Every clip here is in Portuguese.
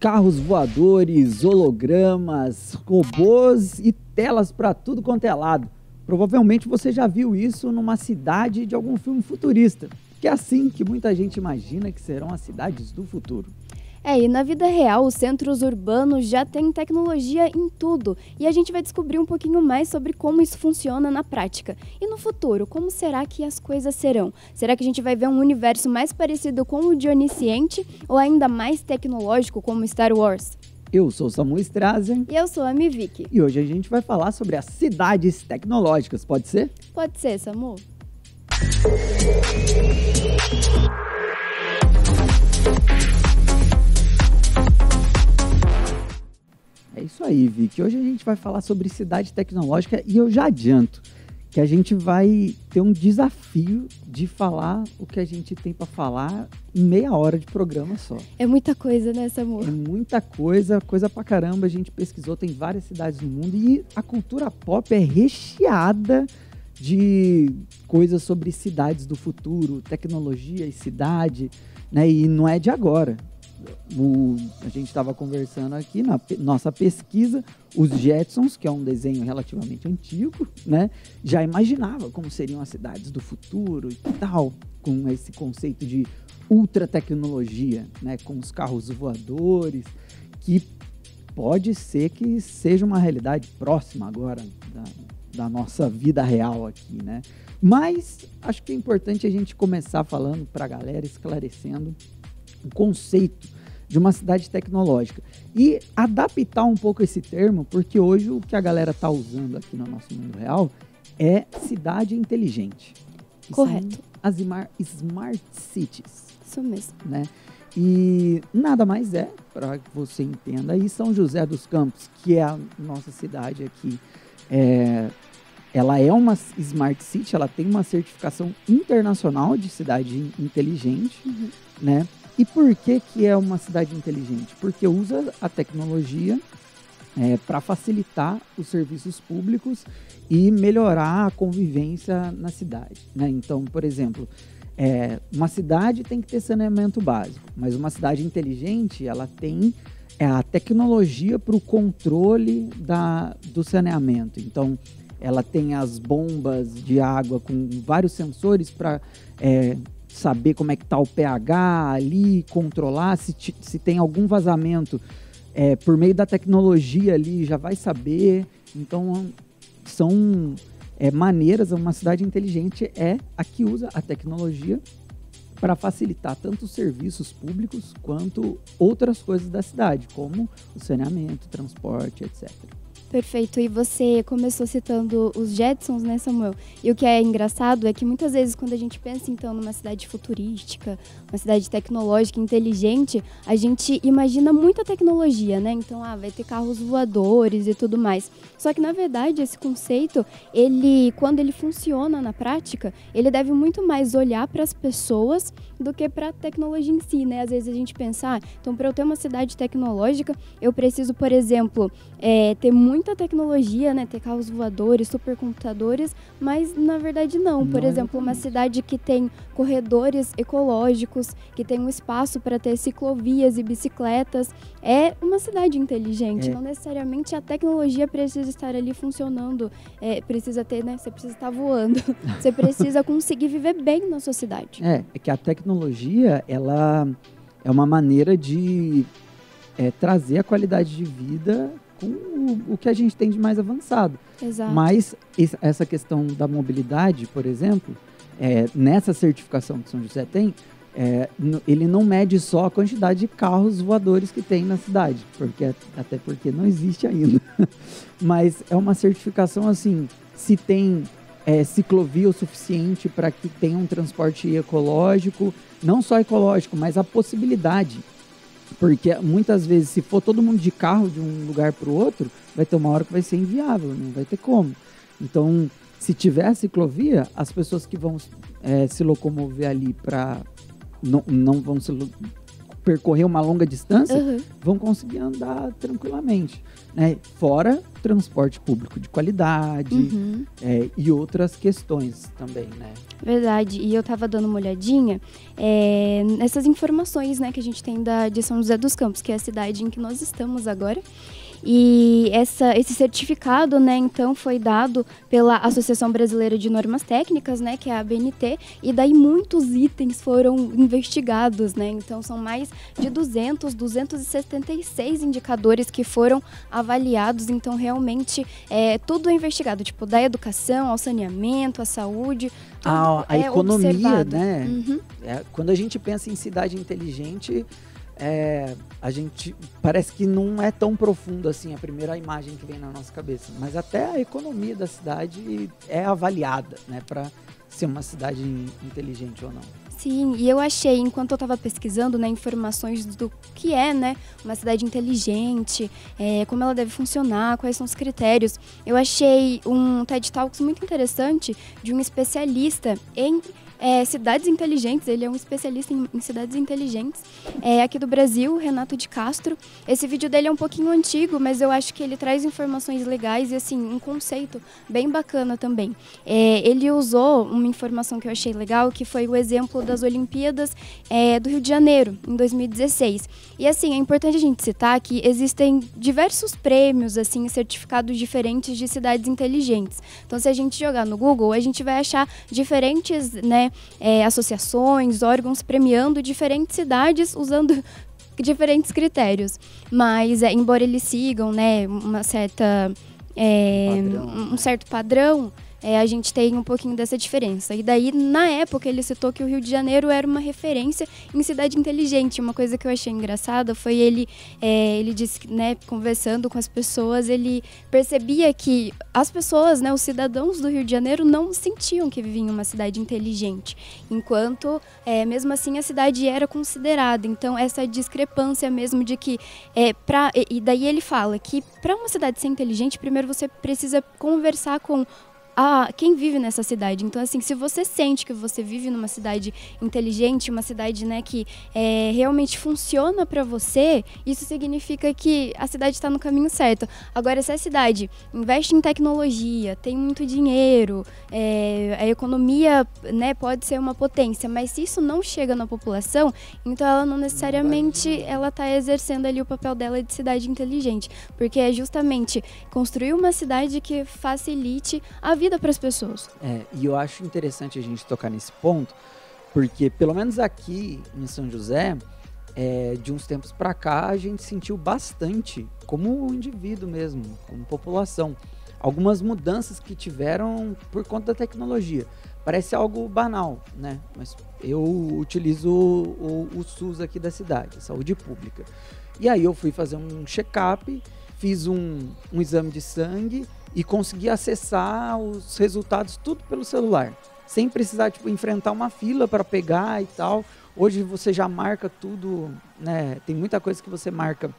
carros voadores, hologramas, robôs e telas para tudo quanto é lado. Provavelmente você já viu isso numa cidade de algum filme futurista, que é assim que muita gente imagina que serão as cidades do futuro. E na vida real, os centros urbanos já têm tecnologia em tudo. E a gente vai descobrir um pouquinho mais sobre como isso funciona na prática. E no futuro, como será que as coisas serão? Será que a gente vai ver um universo mais parecido com o de Onisciente ou ainda mais tecnológico como Star Wars? Eu sou Samu Strazen. E eu sou a Miviki. E hoje a gente vai falar sobre as cidades tecnológicas, pode ser? Pode ser, Samu. É isso aí, Vicky. Hoje a gente vai falar sobre cidade tecnológica e eu já adianto que a gente vai ter um desafio de falar o que a gente tem para falar em meia hora de programa só. É muita coisa, né, Samu? É muita coisa pra caramba. A gente pesquisou, tem várias cidades no mundo e a cultura pop é recheada de coisas sobre cidades do futuro, tecnologia e cidade, né? E não é de agora. A gente estava conversando aqui na nossa pesquisa, os Jetsons, que é um desenho relativamente antigo, né, já imaginava como seriam as cidades do futuro e tal, com esse conceito de ultra tecnologia, né, com os carros voadores, que pode ser que seja uma realidade próxima agora da nossa vida real aqui, né? Mas acho que é importante a gente começar falando para a galera, esclarecendo o conceito de uma cidade tecnológica e adaptar um pouco esse termo, porque hoje o que a galera está usando aqui no nosso mundo real é cidade inteligente. Correto. As Smart Cities. Isso mesmo. Né? E nada mais é, para que você entenda aí, São José dos Campos, que é a nossa cidade aqui, ela é uma Smart City, ela tem uma certificação internacional de cidade inteligente, né? E por que é uma cidade inteligente? Porque usa a tecnologia para facilitar os serviços públicos e melhorar a convivência na cidade, né? Então, por exemplo, uma cidade tem que ter saneamento básico, mas uma cidade inteligente, ela tem a tecnologia para o controle do saneamento. Então, ela tem as bombas de água com vários sensores para saber como é que está o pH ali, controlar se tem algum vazamento por meio da tecnologia ali, já vai saber. Então, são maneiras, uma cidade inteligente é a que usa a tecnologia para facilitar tanto os serviços públicos quanto outras coisas da cidade, como o saneamento, transporte, etc. Perfeito, e você começou citando os Jetsons, né, Samuel? E o que é engraçado é que muitas vezes quando a gente pensa, então, numa cidade futurística, uma cidade tecnológica, inteligente, a gente imagina muita tecnologia, né? Então, vai ter carros voadores e tudo mais. Só que, na verdade, esse conceito, quando ele funciona na prática, ele deve muito mais olhar para as pessoas do que para a tecnologia em si, né? Às vezes a gente pensa, então, para eu ter uma cidade tecnológica, eu preciso, por exemplo, ter muita tecnologia, né? Ter carros voadores, supercomputadores, mas na verdade não. Por exemplo, uma cidade que tem corredores ecológicos, que tem um espaço para ter ciclovias e bicicletas, é uma cidade inteligente. Não necessariamente a tecnologia precisa estar ali funcionando, precisa ter, né? Você precisa estar voando, você precisa conseguir viver bem na sua cidade. É que a tecnologia, ela é uma maneira de trazer a qualidade de vida com o que a gente tem de mais avançado. Exato. Mas essa questão da mobilidade, por exemplo, nessa certificação que São José tem, ele não mede só a quantidade de carros voadores que tem na cidade, até porque não existe ainda. Mas é uma certificação assim, se tem ciclovia o suficiente para que tenha um transporte ecológico, não só ecológico, mas a possibilidade. Porque muitas vezes, se for todo mundo de carro de um lugar para o outro, vai ter uma hora que vai ser inviável, não vai ter como. Então, se tiver a ciclovia, as pessoas que vão se locomover ali não vão percorrer uma longa distância, vão conseguir andar tranquilamente, né? Fora transporte público de qualidade e outras questões também, né? Verdade. E eu estava dando uma olhadinha nessas informações, né, que a gente tem de São José dos Campos, que é a cidade em que nós estamos agora. E esse certificado, né, então, foi dado pela Associação Brasileira de Normas Técnicas, né, que é a ABNT, e daí muitos itens foram investigados, né, então são mais de 276 indicadores que foram avaliados, então realmente tudo é investigado, tipo, da educação ao saneamento, à saúde, a economia, observado. né, quando a gente pensa em cidade inteligente, a gente parece que não é tão profundo assim a primeira imagem que vem na nossa cabeça, mas até a economia da cidade é avaliada, né, para ser uma cidade inteligente ou não. Sim, e eu achei, enquanto eu estava pesquisando, né, informações do que é, né, uma cidade inteligente, como ela deve funcionar, quais são os critérios, eu achei um TED Talks muito interessante de um especialista em cidades inteligentes. Ele é um especialista em cidades inteligentes aqui do Brasil, Renato de Castro. Esse vídeo dele é um pouquinho antigo, mas eu acho que ele traz informações legais e assim, um conceito bem bacana também. Ele usou uma informação que eu achei legal, que foi o exemplo das Olimpíadas do Rio de Janeiro, em 2016. E assim, é importante a gente citar que existem diversos prêmios, assim, certificados diferentes de cidades inteligentes. Então, se a gente jogar no Google, a gente vai achar diferentes, né, associações, órgãos premiando diferentes cidades usando diferentes critérios. Mas, embora eles sigam, né, uma certa, um certo padrão, a gente tem um pouquinho dessa diferença. E daí, na época, ele citou que o Rio de Janeiro era uma referência em cidade inteligente. Uma coisa que eu achei engraçada foi ele disse que, né, conversando com as pessoas, ele percebia que as pessoas, né, os cidadãos do Rio de Janeiro não sentiam que viviam em uma cidade inteligente, enquanto, mesmo assim, a cidade era considerada. Então, essa discrepância mesmo de que, e daí ele fala que para uma cidade ser inteligente, primeiro você precisa conversar com quem vive nessa cidade. Então, assim, se você sente que você vive numa cidade inteligente, uma cidade, né, que realmente funciona para você, isso significa que a cidade está no caminho certo. Agora, se a cidade investe em tecnologia, tem muito dinheiro, a economia, né, pode ser uma potência, mas se isso não chega na população, então ela não necessariamente ela está exercendo ali o papel dela de cidade inteligente, porque é justamente construir uma cidade que facilite a vida para as pessoas. E eu acho interessante a gente tocar nesse ponto, porque pelo menos aqui em São José, de uns tempos para cá, a gente sentiu bastante, como indivíduo mesmo, como população, algumas mudanças que tiveram por conta da tecnologia. Parece algo banal, né? Mas eu utilizo o SUS aqui da cidade, saúde pública. E aí eu fui fazer um check-up, fiz um exame de sangue e consegui acessar os resultados tudo pelo celular, sem precisar enfrentar uma fila para pegar e tal. Hoje você já marca tudo, né? Tem muita coisa que você marca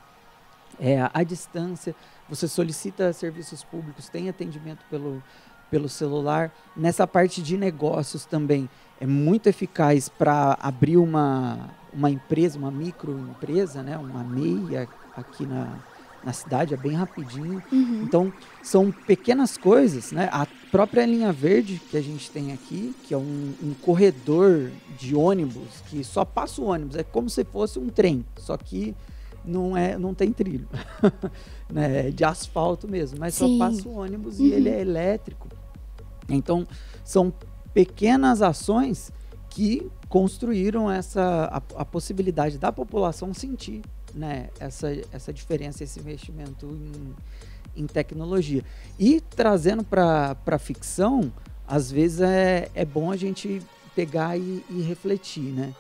à distância, você solicita serviços públicos, tem atendimento pelo celular. Nessa parte de negócios também é muito eficaz para abrir uma empresa, uma microempresa, né? Uma MEI aqui na cidade, é bem rapidinho. Então, são pequenas coisas, né? A própria linha verde que a gente tem aqui, que é um corredor de ônibus, que só passa o ônibus, é como se fosse um trem, só que não tem trilho, né? É de asfalto mesmo, mas Sim. só passa o ônibus e ele é elétrico. Então, são pequenas ações que construíram a possibilidade da população sentir, né, essa diferença, esse investimento em tecnologia. E trazendo para a ficção, às vezes é bom a gente pegar e refletir, né?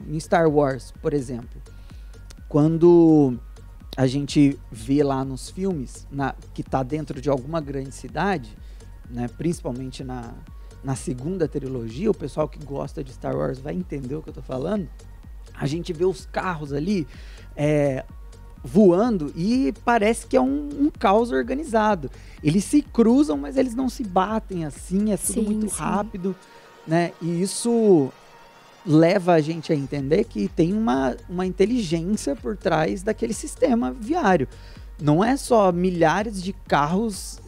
Em Star Wars, por exemplo, quando a gente vê lá nos filmes que está dentro de alguma grande cidade, né, principalmente na segunda trilogia, o pessoal que gosta de Star Wars vai entender o que eu estou falando. A gente vê os carros ali voando e parece que é um caos organizado. Eles se cruzam, mas eles não se batem assim, é tudo muito rápido, né? E leva a gente a entender que tem uma inteligência por trás daquele sistema viário. Não é só milhares de carros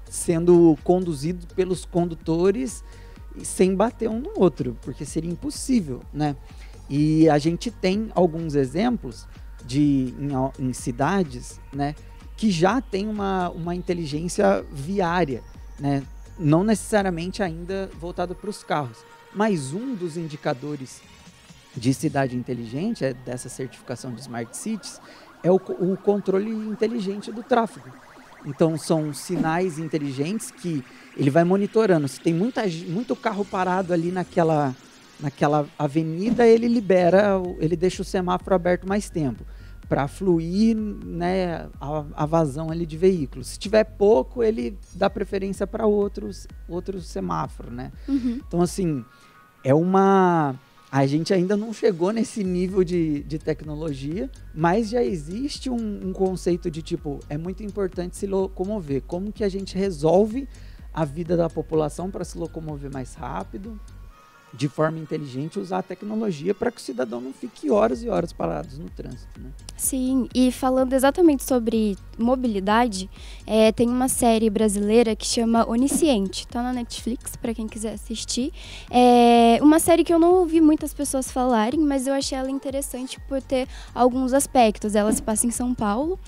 sendo conduzidos pelos condutores sem bater um no outro, porque seria impossível, né? E a gente tem alguns exemplos em cidades, né, que já tem uma inteligência viária, né? Não necessariamente ainda voltado para os carros. Mas um dos indicadores de cidade inteligente, dessa certificação de Smart Cities, é o controle inteligente do tráfego. Então, são sinais inteligentes que ele vai monitorando. Se tem muito carro parado ali naquela avenida, ele deixa o semáforo aberto mais tempo, para fluir, né, a vazão ali de veículos. Se tiver pouco, ele dá preferência para outro semáforo, né? Uhum. Então, assim, a gente ainda não chegou nesse nível de tecnologia, mas já existe um conceito de tipo, é muito importante se locomover. Como que a gente resolve a vida da população para se locomover mais rápido, de forma inteligente, usar a tecnologia para que o cidadão não fique horas e horas parados no trânsito, né? Sim, e falando exatamente sobre mobilidade, tem uma série brasileira que chama Onisciente, tá na Netflix, para quem quiser assistir. É uma série que eu não ouvi muitas pessoas falarem, mas eu achei ela interessante por ter alguns aspectos. Ela se passa em São Paulo,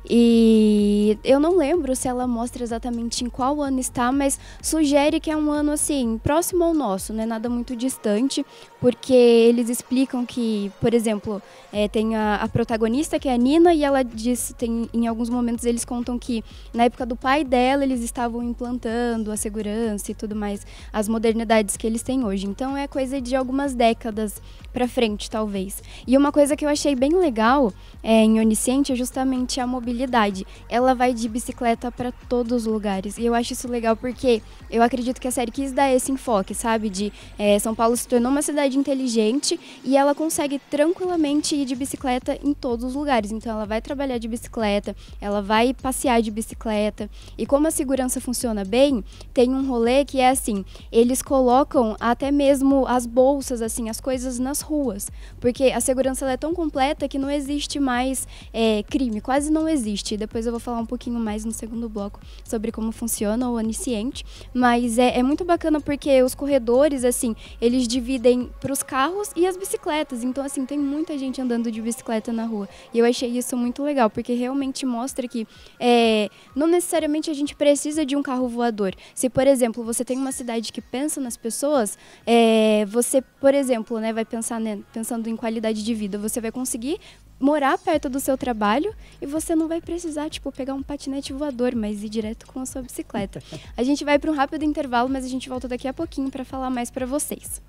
e eu não lembro se ela mostra exatamente em qual ano está, mas sugere que é um ano assim, próximo ao nosso, não é nada muito distante, porque eles explicam que, por exemplo, tem a protagonista, que é a Nina, e ela diz, em alguns momentos eles contam que na época do pai dela eles estavam implantando a segurança e tudo mais, as modernidades que eles têm hoje. Então é coisa de algumas décadas para frente, talvez. E uma coisa que eu achei bem legal em Onisciente é justamente a mobilidade. Ela vai de bicicleta para todos os lugares. E eu acho isso legal porque eu acredito que a série quis dar esse enfoque, sabe? São Paulo se tornou uma cidade inteligente e ela consegue tranquilamente ir de bicicleta em todos os lugares. Então ela vai trabalhar de bicicleta, ela vai passear de bicicleta. E como a segurança funciona bem, tem um rolê que é assim, eles colocam até mesmo as bolsas, assim, as coisas nas ruas. Porque a segurança ela é tão completa que não existe mais crime, quase não existe. Depois eu vou falar um pouquinho mais no segundo bloco sobre como funciona o Onisciente. Mas é muito bacana porque os corredores, assim, eles dividem para os carros e as bicicletas. Então, assim, tem muita gente andando de bicicleta na rua. E eu achei isso muito legal, porque realmente mostra que não necessariamente a gente precisa de um carro voador. Se, por exemplo, você tem uma cidade que pensa nas pessoas, você, por exemplo, né, vai pensando em qualidade de vida, você vai conseguir morar perto do seu trabalho e você não vai precisar, tipo, pegar um patinete voador, mas ir direto com a sua bicicleta. A gente vai para um rápido intervalo, mas a gente volta daqui a pouquinho para falar mais para vocês.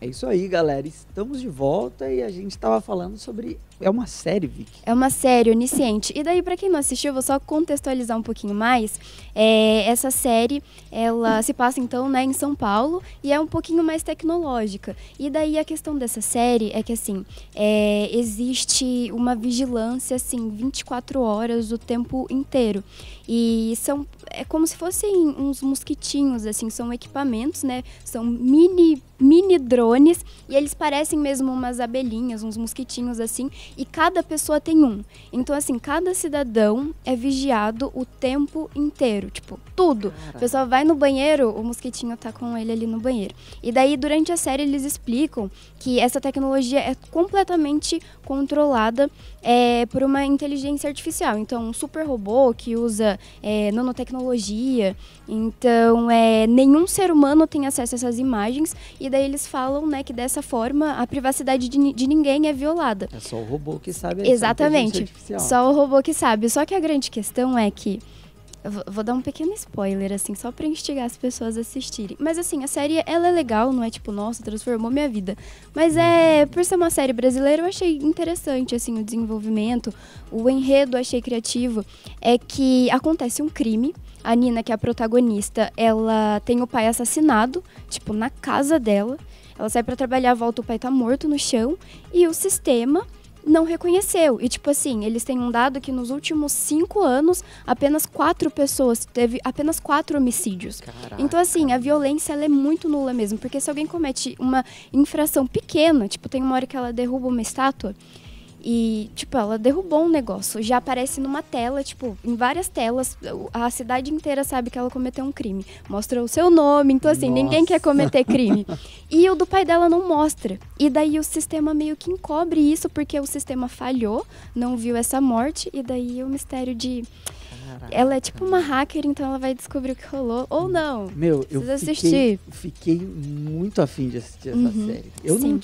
É isso aí, galera. Estamos de volta e a gente estava falando sobre... É uma série, Vicky. É uma série, Onisciente. E daí, para quem não assistiu, eu vou só contextualizar um pouquinho mais. Essa série, ela se passa, então, né, em São Paulo e é um pouquinho mais tecnológica. E daí, a questão dessa série é que, assim, existe uma vigilância, assim, 24 horas o tempo inteiro. E é como se fossem uns mosquitinhos, assim, são equipamentos, né? São mini drones e eles parecem mesmo umas abelhinhas, uns mosquitinhos, assim. E cada pessoa tem um. Então, assim, cada cidadão é vigiado o tempo inteiro. Tipo, tudo. A pessoa vai no banheiro, o mosquitinho tá com ele ali no banheiro. E daí, durante a série, eles explicam que essa tecnologia é completamente controlada por uma inteligência artificial. Então, um super robô que usa nanotecnologia. Então, nenhum ser humano tem acesso a essas imagens. E daí eles falam, né, que dessa forma a privacidade de ninguém é violada. É só o robô que sabe. Exatamente, só o robô que sabe. Só que a grande questão é que, eu vou dar um pequeno spoiler, assim, só pra instigar as pessoas a assistirem. Mas, assim, a série, ela é legal, não é tipo, nossa, transformou minha vida. Mas por ser uma série brasileira, eu achei interessante, assim, o desenvolvimento. O enredo eu achei criativo. É que acontece um crime. A Nina, que é a protagonista, ela tem o pai assassinado, tipo, na casa dela. Ela sai pra trabalhar, volta, o pai tá morto no chão e o sistema não reconheceu. E, tipo assim, eles têm um dado que nos últimos 5 anos, apenas 4 pessoas, teve apenas 4 homicídios. Caraca. Então, assim, a violência, ela é muito nula mesmo. Porque se alguém comete uma infração pequena, tipo, tem uma hora que ela derruba uma estátua, e, tipo, ela derrubou um negócio. Já aparece numa tela, tipo, em várias telas. A cidade inteira sabe que ela cometeu um crime. Mostra o seu nome. Então, assim, ninguém quer cometer crime. E o do pai dela não mostra. E daí o sistema meio que encobre isso, porque o sistema falhou, não viu essa morte. E daí o mistério de... Ela é tipo uma hacker, então ela vai descobrir o que rolou. Ou não. Meu, eu fiquei muito afim de assistir essa série. Eu não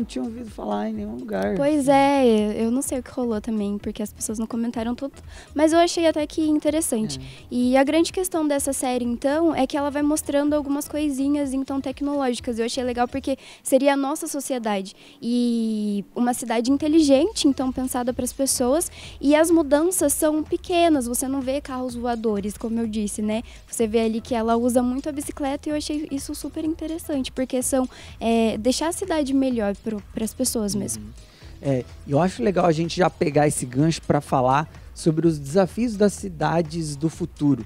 tinha ouvido falar em nenhum lugar. Pois é, eu não sei o que rolou também, porque as pessoas não comentaram tudo. Mas eu achei até que interessante. E a grande questão dessa série, então, é que ela vai mostrando algumas coisinhas, então, tecnológicas. Eu achei legal porque seria a nossa sociedade. E uma cidade inteligente, então, pensada para as pessoas. E as mudanças são pequenas, você não vê carros voadores, como eu disse, né? Você vê ali que ela usa muito a bicicleta e eu achei isso super interessante, porque são deixar a cidade melhor para as pessoas mesmo. Eu acho legal a gente já pegar esse gancho para falar sobre os desafios das cidades do futuro,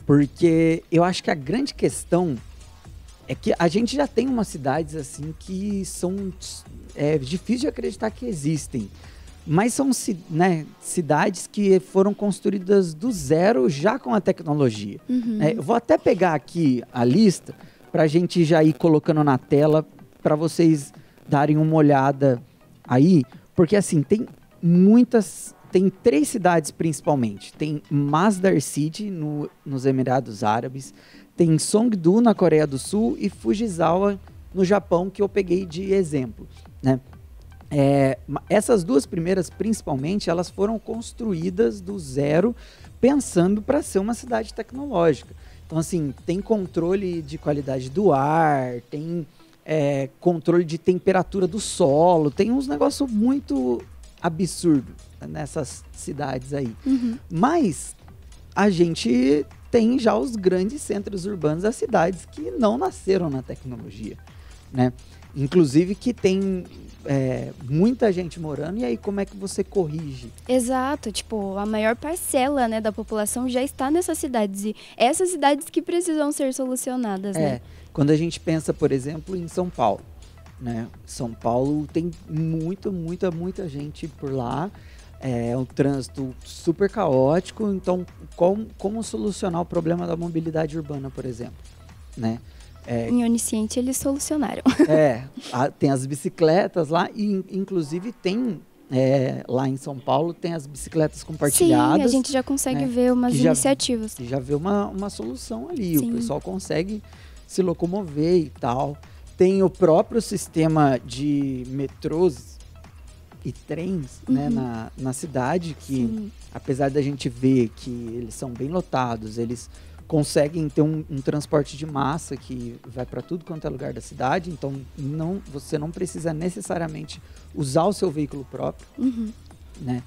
porque eu acho que a grande questão é que a gente já tem umas cidades assim que são difícil de acreditar que existem. Mas são cidades que foram construídas do zero já com a tecnologia. Eu vou até pegar aqui a lista para a gente já ir colocando na tela para vocês darem uma olhada aí. Porque assim, tem 3 cidades principalmente. Tem Masdar City nos Emirados Árabes, tem Songdo na Coreia do Sul e Fujisawa no Japão, que eu peguei de exemplo, né? Essas 2 primeiras, principalmente, elas foram construídas do zero, pensando para ser uma cidade tecnológica. Então, assim, tem controle de qualidade do ar, tem controle de temperatura do solo, tem uns negócios muito absurdos nessas cidades aí. Mas a gente tem já os grandes centros urbanos das cidades que não nasceram na tecnologia, né? Inclusive que tem muita gente morando, e aí como é que você corrige? Exato, tipo, a maior parcela, né, da população já está nessas cidades, e essas cidades que precisam ser solucionadas, né? Quando a gente pensa, por exemplo, em São Paulo, né? São Paulo tem muita gente por lá, um trânsito super caótico, então como solucionar o problema da mobilidade urbana, por exemplo, né? Em Onisciente eles solucionaram. Tem as bicicletas lá, e inclusive tem lá em São Paulo tem as bicicletas compartilhadas. Sim, a gente já consegue ver umas iniciativas. Já vê uma solução ali. Sim. O pessoal consegue se locomover e tal. Tem o próprio sistema de metrôs e trens, né, na cidade, que apesar da gente ver que eles são bem lotados, eles conseguem ter um transporte de massa que vai para tudo quanto é lugar da cidade, então você não precisa necessariamente usar o seu veículo próprio, né?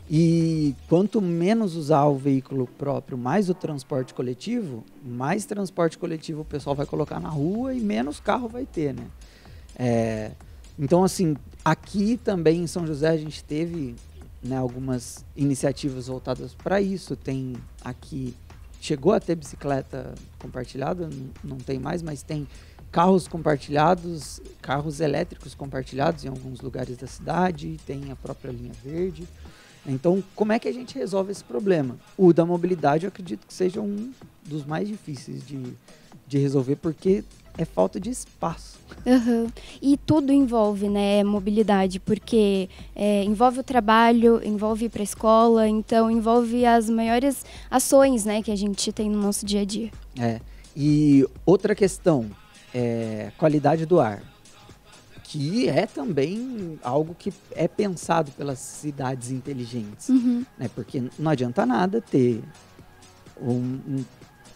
E quanto menos usar o veículo próprio, mais o transporte coletivo, mais transporte coletivo o pessoal vai colocar na rua e menos carro vai ter, né? Então, assim, aqui também em São José a gente teve, né, algumas iniciativas voltadas para isso. Tem aqui, chegou a ter bicicleta compartilhada, não tem mais, mas tem carros compartilhados, carros elétricos compartilhados em alguns lugares da cidade, tem a própria linha verde. Então, como é que a gente resolve esse problema? O da mobilidade eu acredito que seja um dos mais difíceis de resolver, porque é falta de espaço. E tudo envolve, né, mobilidade, porque envolve o trabalho, envolve ir para a escola, então envolve as maiores ações, né, que a gente tem no nosso dia a dia. E outra questão, qualidade do ar, que é também algo que é pensado pelas cidades inteligentes, né, porque não adianta nada ter um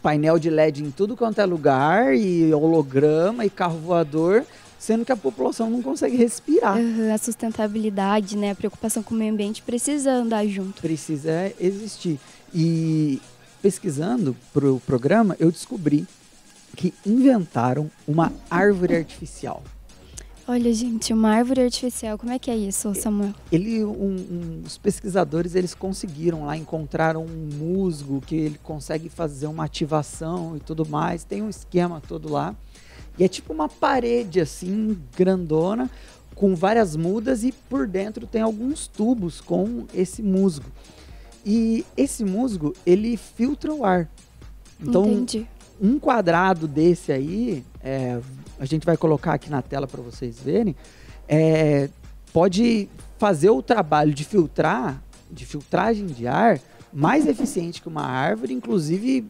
painel de LED em tudo quanto é lugar, e holograma, e carro voador, sendo que a população não consegue respirar. A sustentabilidade, né, a preocupação com o meio ambiente precisa andar junto. Precisa existir. E pesquisando para o programa, eu descobri que inventaram uma árvore artificial. Olha, gente, uma árvore artificial, como é que é isso, Samuel? Os pesquisadores, eles conseguiram lá, encontraram um musgo que ele consegue fazer uma ativação e tudo mais, tem um esquema todo lá. E é tipo uma parede assim, grandona, com várias mudas e por dentro tem alguns tubos com esse musgo. E esse musgo, ele filtra o ar. Então, Entendi. um quadrado desse aí, a gente vai colocar aqui na tela para vocês verem, pode fazer o trabalho de filtragem de ar mais eficiente que uma árvore, inclusive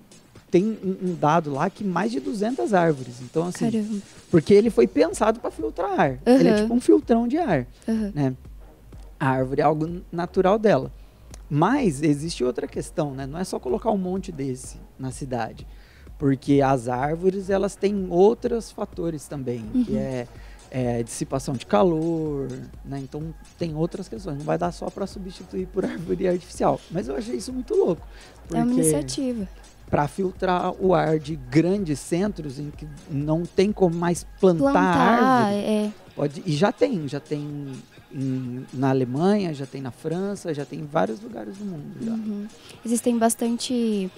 tem um dado lá que mais de 200 árvores. Então, assim, Caramba. porque ele foi pensado para filtrar ar. Ele é tipo um filtrão de ar. Né? A árvore é algo natural dela. Mas existe outra questão, né? Não é só colocar um monte desse na cidade. Porque as árvores, elas têm outros fatores também, que é dissipação de calor, né? Então tem outras questões. Não vai dar só para substituir por árvore artificial. Mas eu achei isso muito louco. É uma iniciativa. Para filtrar o ar de grandes centros em que não tem como mais plantar árvore. E já tem na Alemanha, já tem na França, já tem em vários lugares do mundo. Já. Existem bastante...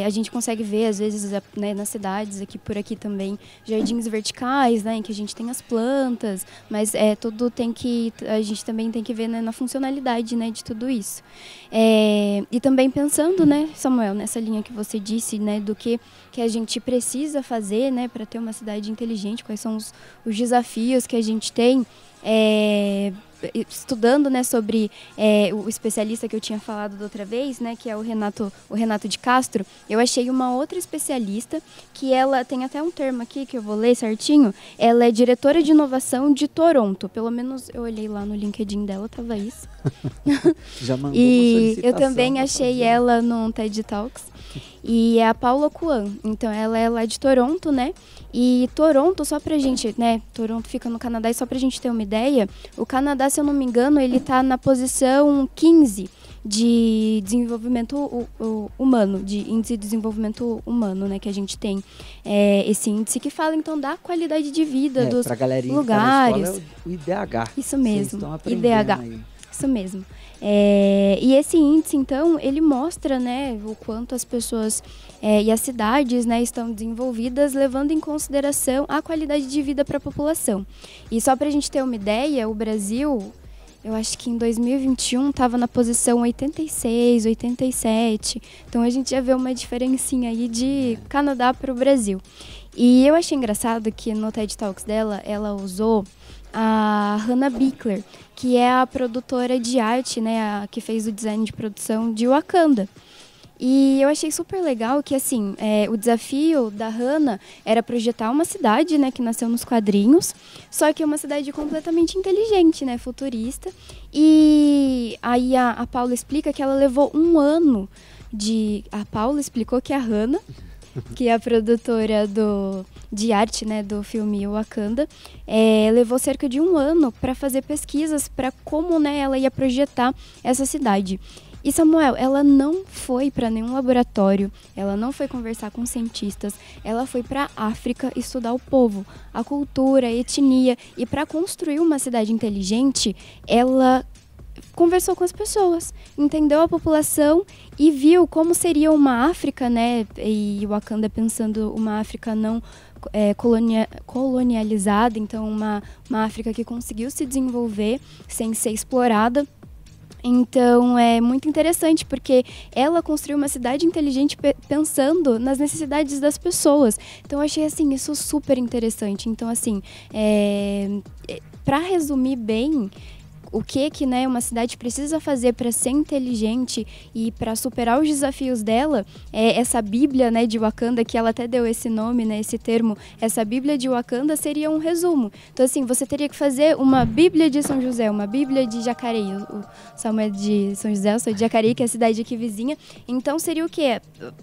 a gente consegue ver, às vezes, né, nas cidades, por aqui também, jardins verticais, né, em que a gente tem as plantas, mas a gente também tem que ver, né, na funcionalidade, né, de tudo isso. E também pensando, né, Samuel, nessa linha que você disse, né, do que a gente precisa fazer, né, para ter uma cidade inteligente, quais são os desafios que a gente tem, estudando, né, sobre o especialista que eu tinha falado da outra vez, né, que é o Renato de Castro. Eu achei uma outra especialista que ela tem até um termo aqui que eu vou ler certinho. Ela é diretora de inovação de Toronto. Pelo menos eu olhei lá no LinkedIn dela, tava isso. Já mandou e uma solicitação. Eu também achei ela no TED Talks. E é a Paula Kwan. Então ela é lá de Toronto, né? E Toronto, só pra gente, né? Toronto fica no Canadá, e só pra gente ter uma ideia, o Canadá, se eu não me engano, ele tá na posição 15 de desenvolvimento humano, de índice de desenvolvimento humano, né? Que a gente tem esse índice que fala, então, da qualidade de vida dos pra galerinha lugares. Que tá na escola, é o IDH. Isso mesmo, IDH. Aí. Isso mesmo. E esse índice, então, ele mostra, né, o quanto as pessoas e as cidades, né, estão desenvolvidas, levando em consideração a qualidade de vida para a população. E só para a gente ter uma ideia, o Brasil, eu acho que em 2021 estava na posição 86, 87. Então a gente já vê uma diferencinha aí de Canadá para o Brasil. E eu achei engraçado que no TED Talks dela, ela usou a Hannah Bickler, que é a produtora de arte, né, a que fez o design de produção de Wakanda. E eu achei super legal que, assim, o desafio da Hannah era projetar uma cidade, né, que nasceu nos quadrinhos, só que é uma cidade completamente inteligente, né, futurista. E aí a Paula explica que ela levou um ano A Paula explicou que a Hannah, que é a produtora de arte, né, do filme Wakanda, levou cerca de um ano para fazer pesquisas para como, né, ela ia projetar essa cidade. E Samuel, ela não foi para nenhum laboratório, ela não foi conversar com cientistas, ela foi para a África estudar o povo, a cultura, a etnia, e para construir uma cidade inteligente, ela conversou com as pessoas, entendeu a população e viu como seria uma África, né, e Wakanda pensando uma África não colonializada, então uma África que conseguiu se desenvolver sem ser explorada. Então é muito interessante porque ela construiu uma cidade inteligente pensando nas necessidades das pessoas. Então eu achei assim, isso super interessante. Então assim, para resumir bem, o que né, uma cidade precisa fazer para ser inteligente e para superar os desafios dela, essa Bíblia, né, de Wakanda, que ela até deu esse nome, né, esse termo, essa Bíblia de Wakanda seria um resumo. Então, assim, você teria que fazer uma Bíblia de São José, uma Bíblia de Jacareí. O Samuel é de São José, eu sou de Jacareí, que é a cidade aqui vizinha. Então, seria o quê?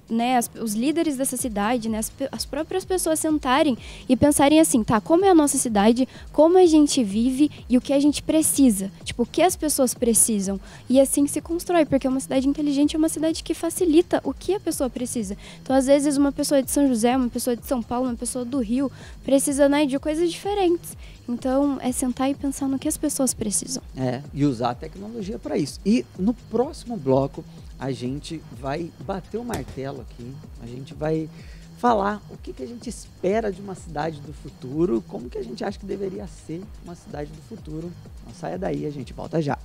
Né, os líderes dessa cidade, né, as próprias pessoas sentarem e pensarem assim, tá, como é a nossa cidade, como a gente vive e o que a gente precisa. Tipo, o que as pessoas precisam. E assim se constrói, porque uma cidade inteligente é uma cidade que facilita o que a pessoa precisa. Então, às vezes, uma pessoa de São José, uma pessoa de São Paulo, uma pessoa do Rio, precisa, né, de coisas diferentes. Então, é sentar e pensar no que as pessoas precisam. E usar a tecnologia para isso. E no próximo bloco, a gente vai bater o martelo aqui, a gente vai falar o que a gente espera de uma cidade do futuro, como que a gente acha que deveria ser uma cidade do futuro. Não saia daí, a gente volta já.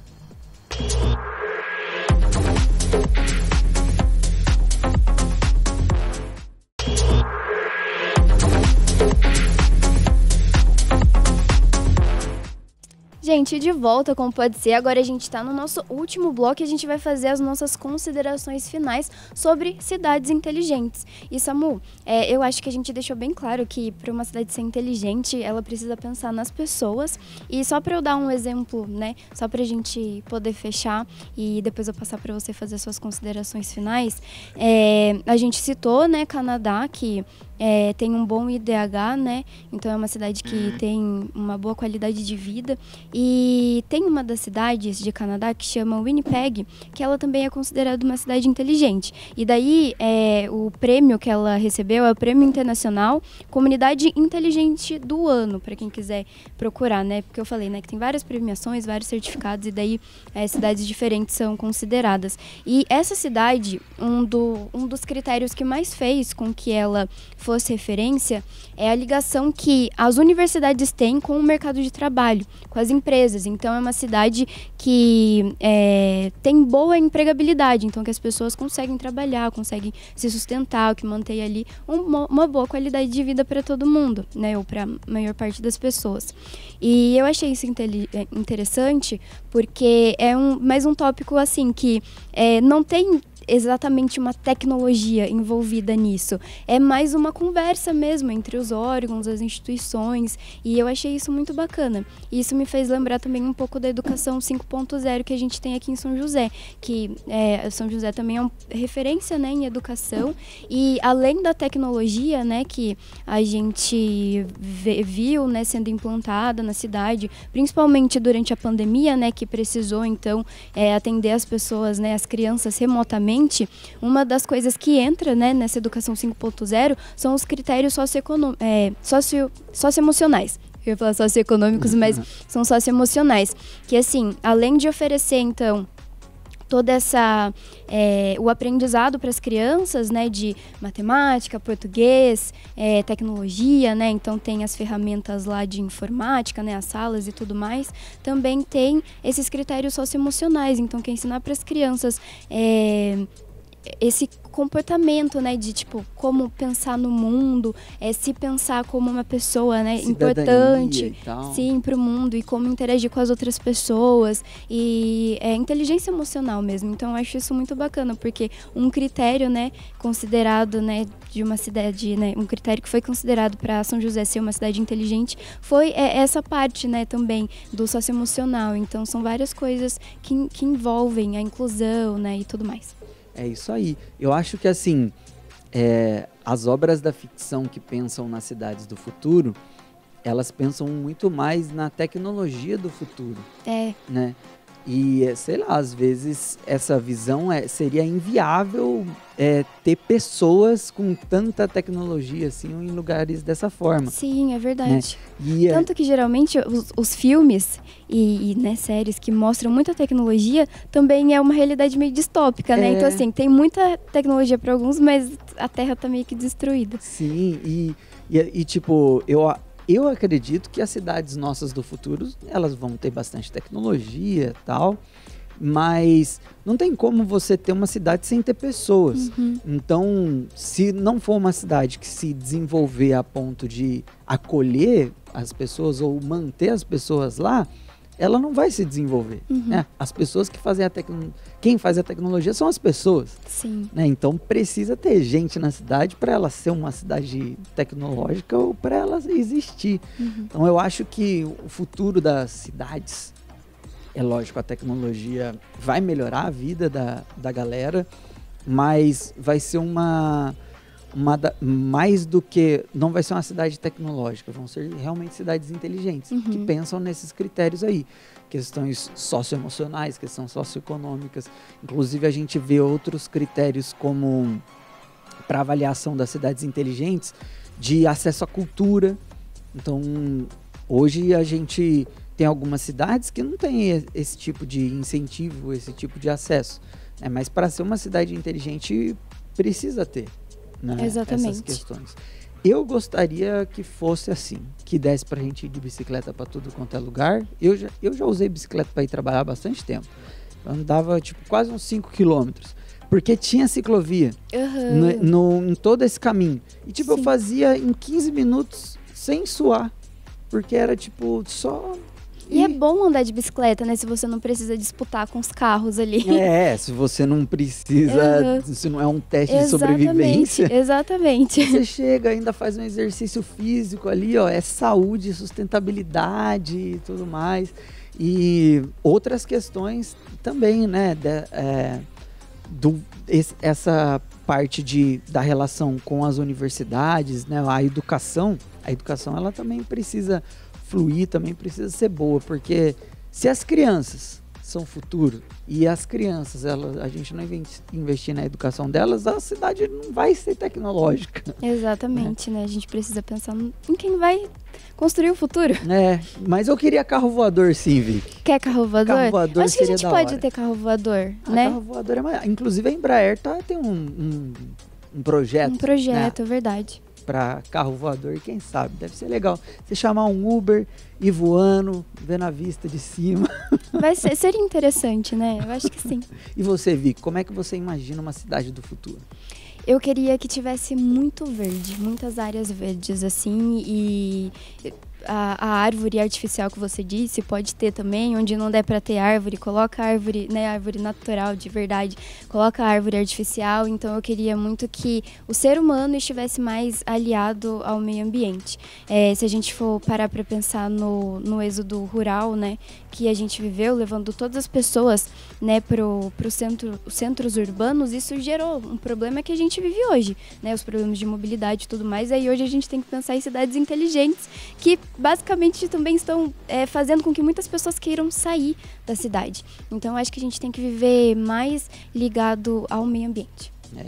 Gente, de volta, como pode ser, agora a gente está no nosso último bloco e a gente vai fazer as nossas considerações finais sobre cidades inteligentes. E Samu, eu acho que a gente deixou bem claro que para uma cidade ser inteligente, ela precisa pensar nas pessoas. E só para eu dar um exemplo, né, só para a gente poder fechar e depois eu passar para você fazer suas considerações finais, a gente citou, né, Canadá, que tem um bom IDH, né? Então é uma cidade que tem uma boa qualidade de vida. E tem uma das cidades de Canadá que chama Winnipeg, que ela também é considerada uma cidade inteligente. E daí o prêmio que ela recebeu é o Prêmio Internacional Comunidade Inteligente do Ano, para quem quiser procurar, né? Porque eu falei, né, que tem várias premiações, vários certificados e daí cidades diferentes são consideradas. E essa cidade, um dos critérios que mais fez com que ela fosse referência é a ligação que as universidades têm com o mercado de trabalho, com as empresas. Então, é uma cidade que tem boa empregabilidade, então que as pessoas conseguem trabalhar, conseguem se sustentar, o que mantém ali uma boa qualidade de vida para todo mundo, né, ou para a maior parte das pessoas. E eu achei isso interessante porque é mais um tópico assim que não tem exatamente uma tecnologia envolvida nisso. É mais uma conversa mesmo entre os órgãos, as instituições, e eu achei isso muito bacana. E isso me fez lembrar também um pouco da educação 5.0 que a gente tem aqui em São José, que São José também é uma referência, né, em educação, e além da tecnologia, né, que a gente viu, né, sendo implantada na cidade, principalmente durante a pandemia, né, que precisou então atender as pessoas, né, as crianças remotamente. Uma das coisas que entra, né, nessa educação 5.0 são os critérios socioemocionais. Eu ia falar socioeconômicos, mas são socioemocionais. Que, assim, além de oferecer, então, toda essa o aprendizado para as crianças, né, de matemática, português, tecnologia, né, então tem as ferramentas lá de informática, né, as salas e tudo mais, também tem esses critérios socioemocionais, então quer ensinar para as crianças esse comportamento, né, de tipo como pensar no mundo, se pensar como uma pessoa, né, importante, sim, para o mundo e como interagir com as outras pessoas e inteligência emocional mesmo. Então eu acho isso muito bacana porque um critério, né, considerado, né, de uma cidade, né, um critério que foi considerado para São José ser uma cidade inteligente foi essa parte, né, também do socioemocional. Então são várias coisas que envolvem a inclusão, né, e tudo mais. É isso aí. Eu acho que, assim, as obras da ficção que pensam nas cidades do futuro, elas pensam muito mais na tecnologia do futuro. Né? E, sei lá, às vezes essa visão seria inviável ter pessoas com tanta tecnologia assim em lugares dessa forma. Sim, é verdade. Né? Tanto que geralmente os filmes e né, séries que mostram muita tecnologia também é uma realidade meio distópica, né? Então, assim, tem muita tecnologia para alguns, mas a Terra tá meio que destruída. Sim, e tipo, eu acredito que as cidades nossas do futuro, elas vão ter bastante tecnologia e tal, mas não tem como você ter uma cidade sem ter pessoas. Então, se não for uma cidade que se desenvolver a ponto de acolher as pessoas ou manter as pessoas lá, ela não vai se desenvolver. Né? As pessoas que fazem quem faz a tecnologia são as pessoas. Sim. Né? Então precisa ter gente na cidade para ela ser uma cidade tecnológica ou para ela existir. Então eu acho que o futuro das cidades, é lógico, a tecnologia vai melhorar a vida da galera, mas vai ser uma mais do que... Não vai ser uma cidade tecnológica, vão ser realmente cidades inteligentes, que pensam nesses critérios aí. Questões socioemocionais, questões socioeconômicas. Inclusive, a gente vê outros critérios como, para avaliação das cidades inteligentes, de acesso à cultura. Então, hoje a gente tem algumas cidades que não tem esse tipo de incentivo, esse tipo de acesso. Né? Mas para ser uma cidade inteligente, precisa ter, né, essas questões. Eu gostaria que fosse assim, que desse pra gente ir de bicicleta para tudo quanto é lugar. Eu já usei bicicleta para ir trabalhar há bastante tempo. Eu andava tipo quase uns 5 quilômetros. Porque tinha ciclovia em todo esse caminho. E tipo, eu fazia em 15 minutos sem suar. Porque era tipo só... E é bom andar de bicicleta, né? Se você não precisa disputar com os carros ali. Se você não precisa, se não é um teste de sobrevivência. Exatamente. Você chega, ainda faz um exercício físico ali, ó, é saúde, sustentabilidade e tudo mais. E outras questões também, né? Essa parte da relação com as universidades, né? A educação ela também precisa fluir, também precisa ser boa, porque se as crianças são o futuro e as crianças, a gente não investir na educação delas, a cidade não vai ser tecnológica. Exatamente, né? A gente precisa pensar em quem vai construir o futuro. Mas eu queria carro voador, sim, Vic. Quer carro voador? Carro voador acho que a gente pode hora. ter carro voador, né? Carro voador é maior. Inclusive a Embraer tem um projeto. Um projeto, né? Verdade. Para carro voador, e quem sabe, deve ser legal. Você chamar um Uber, ir voando, vendo a vista de cima. Seria interessante, né? Eu acho que sim. E você, Vic, como é que você imagina uma cidade do futuro? Eu queria que tivesse muito verde, muitas áreas verdes, assim, e a árvore artificial que você disse pode ter também, onde não der para ter árvore, coloca árvore, né, árvore natural de verdade, coloca árvore artificial. Então eu queria muito que o ser humano estivesse mais aliado ao meio ambiente. Se a gente for parar para pensar no êxodo rural, né, que a gente viveu, levando todas as pessoas, né, os centros urbanos, isso gerou um problema que a gente vive hoje, né, os problemas de mobilidade e tudo mais. Aí hoje a gente tem que pensar em cidades inteligentes que basicamente também estão fazendo com que muitas pessoas queiram sair da cidade. Então acho que a gente tem que viver mais ligado ao meio ambiente. É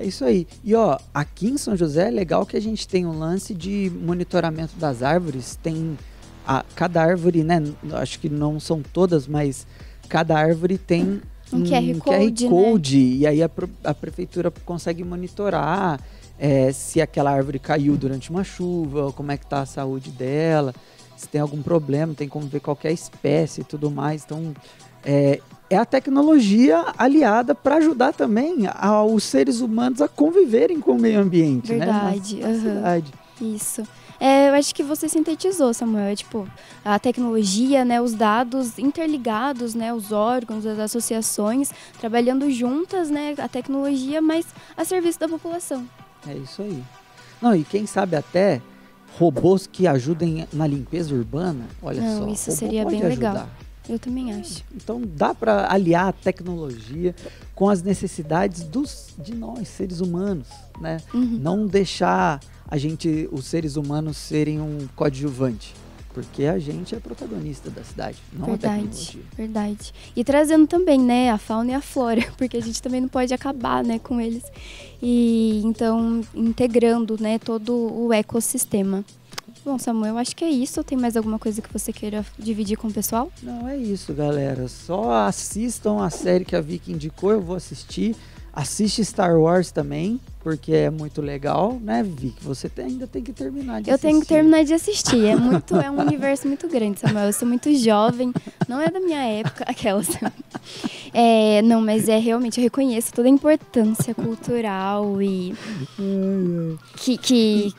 isso aí. E ó, aqui em São José é legal que a gente tem um lance de monitoramento das árvores. Tem cada árvore, né? Acho que não são todas, mas cada árvore tem um QR Code, né? E aí a prefeitura consegue monitorar se aquela árvore caiu durante uma chuva, como é que tá a saúde dela, se tem algum problema, tem como ver qualquer espécie e tudo mais. Então, é a tecnologia aliada para ajudar também os seres humanos a conviverem com o meio ambiente. Verdade. Né? Na cidade. Isso. Eu acho que você sintetizou, Samuel. Tipo, a tecnologia, né, os dados interligados, né, os órgãos, as associações, trabalhando juntas, né, a tecnologia, mas a serviço da população. É isso aí. Não, e quem sabe até robôs que ajudem na limpeza urbana. Olha só. Isso seria bem legal. Eu também acho. Então dá para aliar a tecnologia com as necessidades de nós, seres humanos, né? Não deixar os seres humanos serem um coadjuvante, porque a gente é protagonista da cidade, não a tecnologia. Verdade. E trazendo também, né, a fauna e a flora, porque a gente também não pode acabar, né, com eles. E então integrando, né, todo o ecossistema. Bom, Samuel, acho que é isso. Tem mais alguma coisa que você queira dividir com o pessoal? Não, é isso, galera. Só assistam a série que a Vicky indicou, eu vou assistir. Assiste Star Wars também, porque é muito legal, né, Vicky? Você ainda tem que terminar de assistir. Eu tenho que terminar de assistir. É um universo muito grande, Samuel. Eu sou muito jovem, não é da minha época, aquelas. Não, mas realmente eu reconheço toda a importância cultural e que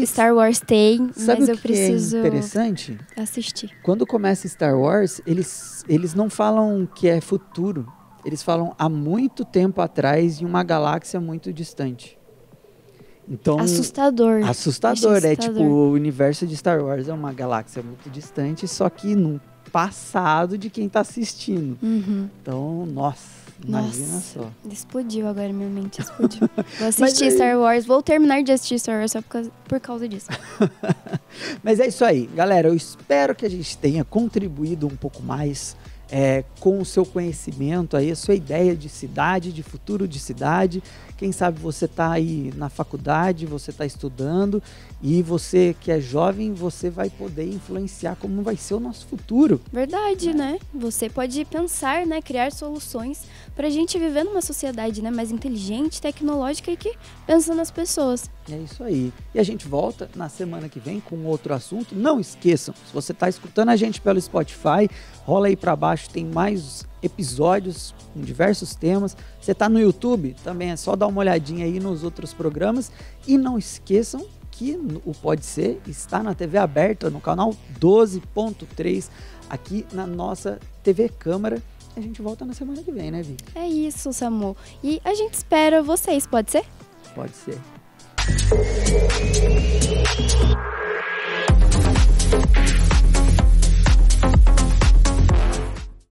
Star Wars tem, mas eu preciso é interessante? Assistir. Quando começa Star Wars, eles não falam que é futuro. Eles falam há muito tempo atrás em uma galáxia muito distante. Então, assustador. Tipo, o universo de Star Wars é uma galáxia muito distante, só que no passado de quem está assistindo. Então, nossa, Imagina Nossa, só. explodiu agora, minha mente explodiu. Vou assistir Star Wars, vou terminar de assistir Star Wars só por causa disso. Mas é isso aí, galera. Eu espero que a gente tenha contribuído um pouco mais com o seu conhecimento aí, a sua ideia de cidade, de futuro de cidade. Quem sabe você está aí na faculdade, você está estudando e você que é jovem, você vai poder influenciar como vai ser o nosso futuro. Verdade, né? Você pode pensar, né, criar soluções para a gente viver numa sociedade, né, mais inteligente, tecnológica e que pensa nas pessoas. É isso aí. E a gente volta na semana que vem com outro assunto. Não esqueçam, se você está escutando a gente pelo Spotify, rola aí para baixo, tem mais episódios com diversos temas. Você está no YouTube, também é só dar uma olhadinha aí nos outros programas. E não esqueçam que o Pode Ser está na TV aberta, no canal 12.3, aqui na nossa TV Câmara. A gente volta na semana que vem, né, Vi? É isso, Samu. E a gente espera vocês, pode ser? Pode ser.